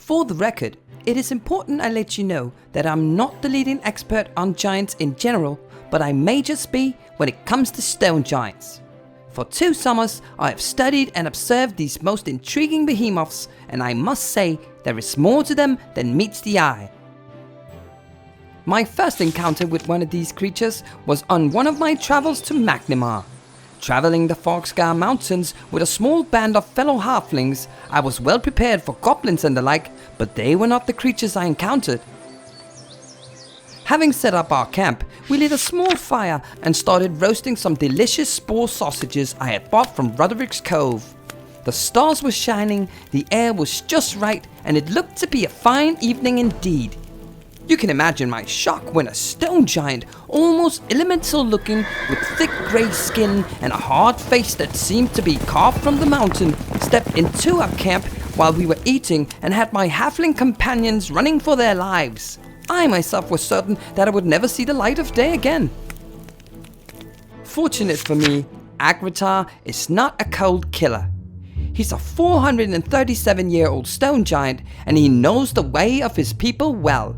For the record, it is important I let you know that I'm not the leading expert on giants in general, but I may just be when it comes to stone giants. For 2 summers, I have studied and observed these most intriguing behemoths, and I must say there is more to them than meets the eye. My first encounter with one of these creatures was on one of my travels to Magnimar. Traveling the Fogscar Mountains with a small band of fellow halflings, I was well prepared for goblins and the like, but they were not the creatures I encountered. Having set up our camp, we lit a small fire and started roasting some delicious spore sausages I had bought from Roderick's Cove. The stars were shining, the air was just right, and it looked to be a fine evening indeed. You can imagine my shock when a stone giant, almost elemental looking, with thick grey skin and a hard face that seemed to be carved from the mountain, stepped into our camp while we were eating and had my halfling companions running for their lives. I myself was certain that I would never see the light of day again. Fortunate for me, Agritar is not a cold killer. He's a 437-year-old stone giant, and he knows the way of his people well.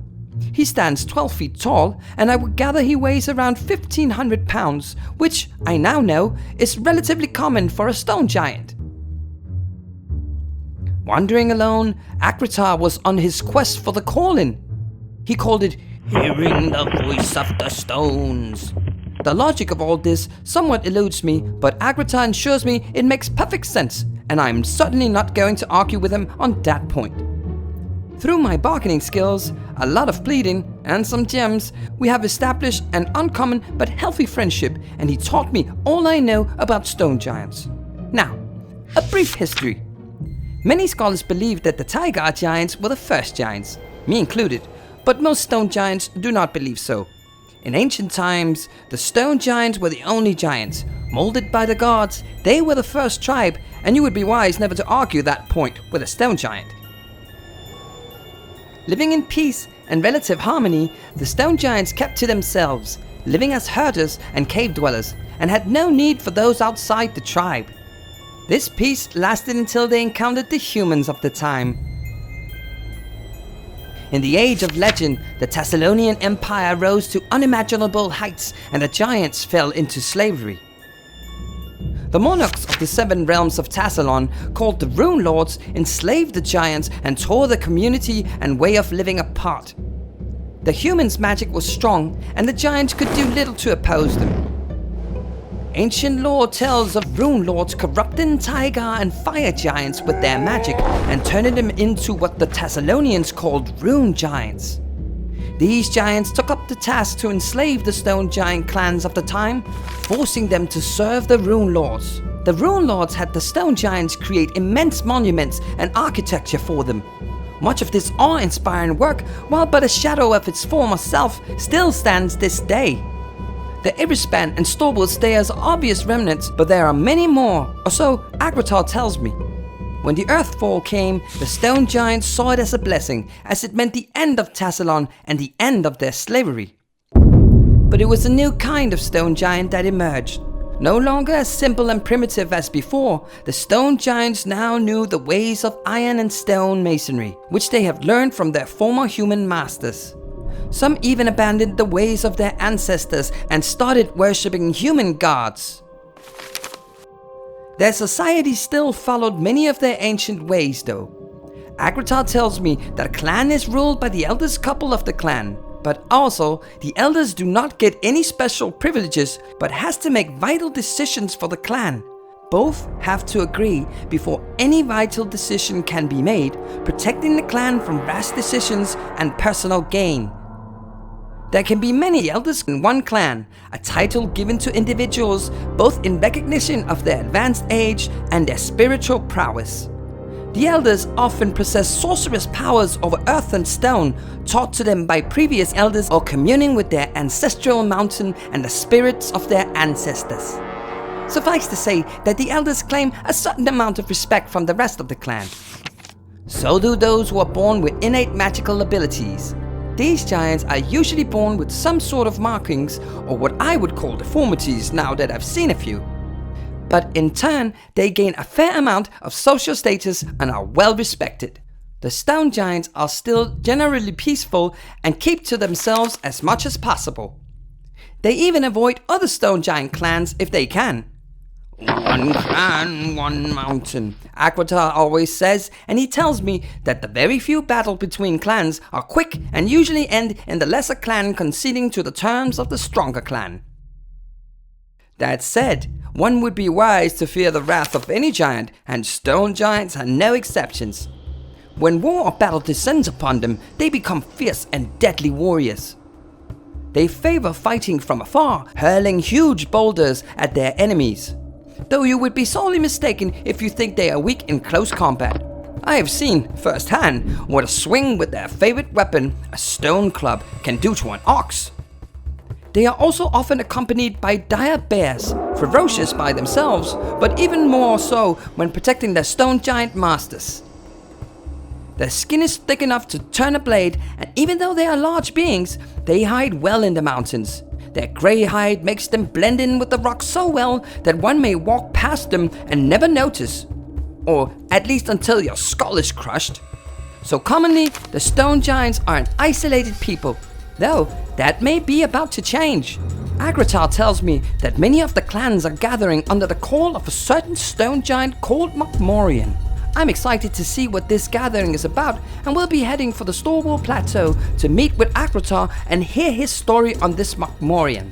He stands 12 feet tall, and I would gather he weighs around 1,500 pounds, which I now know is relatively common for a stone giant. Wandering alone, Agritar was on his quest for the calling. He called it hearing the voice of the stones. The logic of all this somewhat eludes me, but Agritar ensures me it makes perfect sense, and I am certainly not going to argue with him on that point. Through my bargaining skills, a lot of pleading, and some gems, we have established an uncommon but healthy friendship, and he taught me all I know about stone giants. Now, a brief history. Many scholars believe that the Taiga giants were the first giants, me included, but most stone giants do not believe so. In ancient times, the stone giants were the only giants. Molded by the gods, they were the first tribe, and you would be wise never to argue that point with a stone giant. Living in peace and relative harmony, the stone giants kept to themselves, living as herders and cave dwellers, and had no need for those outside the tribe. This peace lasted until they encountered the humans of the time. In the age of legend, the Thessalonian Empire rose to unimaginable heights, and the giants fell into slavery. The monarchs of the 7 realms of Thassalon, called the Rune Lords, enslaved the giants and tore the community and way of living apart. The humans' magic was strong, and the giants could do little to oppose them. Ancient lore tells of Rune Lords corrupting Taiga and fire giants with their magic and turning them into what the Thessalonians called Rune Giants. These giants took up the task to enslave the stone giant clans of the time, forcing them to serve the Rune Lords. The Rune Lords had the stone giants create immense monuments and architecture for them. Much of this awe-inspiring work, while but a shadow of its former self, still stands this day. The Irispan and Storble stay as obvious remnants, but there are many more, or so Agritar tells me. When the Earthfall came, the stone giants saw it as a blessing, as it meant the end of Thassalon and the end of their slavery. But it was a new kind of stone giant that emerged. No longer as simple and primitive as before, the stone giants now knew the ways of iron and stone masonry, which they have learned from their former human masters. Some even abandoned the ways of their ancestors and started worshipping human gods. Their society still followed many of their ancient ways though. Agritar tells me that a clan is ruled by the eldest couple of the clan, but also the elders do not get any special privileges but has to make vital decisions for the clan. Both have to agree before any vital decision can be made, protecting the clan from rash decisions and personal gain. There can be many elders in one clan, a title given to individuals both in recognition of their advanced age and their spiritual prowess. The elders often possess sorcerous powers over earth and stone, taught to them by previous elders or communing with their ancestral mountain and the spirits of their ancestors. Suffice to say that the elders claim a certain amount of respect from the rest of the clan. So do those who are born with innate magical abilities. These giants are usually born with some sort of markings, or what I would call deformities now that I've seen a few. But in turn, they gain a fair amount of social status and are well respected. The Stone Giants are still generally peaceful and keep to themselves as much as possible. They even avoid other Stone Giant clans if they can. One clan, one mountain, Agratar always says, and he tells me that the very few battles between clans are quick and usually end in the lesser clan conceding to the terms of the stronger clan. That said, one would be wise to fear the wrath of any giant, and Stone Giants are no exceptions. When war or battle descends upon them, they become fierce and deadly warriors. They favor fighting from afar, hurling huge boulders at their enemies. Though you would be sorely mistaken if you think they are weak in close combat. I have seen firsthand what a swing with their favorite weapon, a stone club, can do to an ox. They are also often accompanied by dire bears, ferocious by themselves, but even more so when protecting their Stone Giant masters. Their skin is thick enough to turn a blade, and even though they are large beings, they hide well in the mountains. Their grey hide makes them blend in with the rocks so well that one may walk past them and never notice. Or at least until your skull is crushed. So commonly, the Stone Giants are an isolated people, though that may be about to change. Agratar tells me that many of the clans are gathering under the call of a certain Stone Giant called Mokmorian. I'm excited to see what this gathering is about, and we'll be heading for the Storwall Plateau to meet with Agratar and hear his story on this Mokmorian.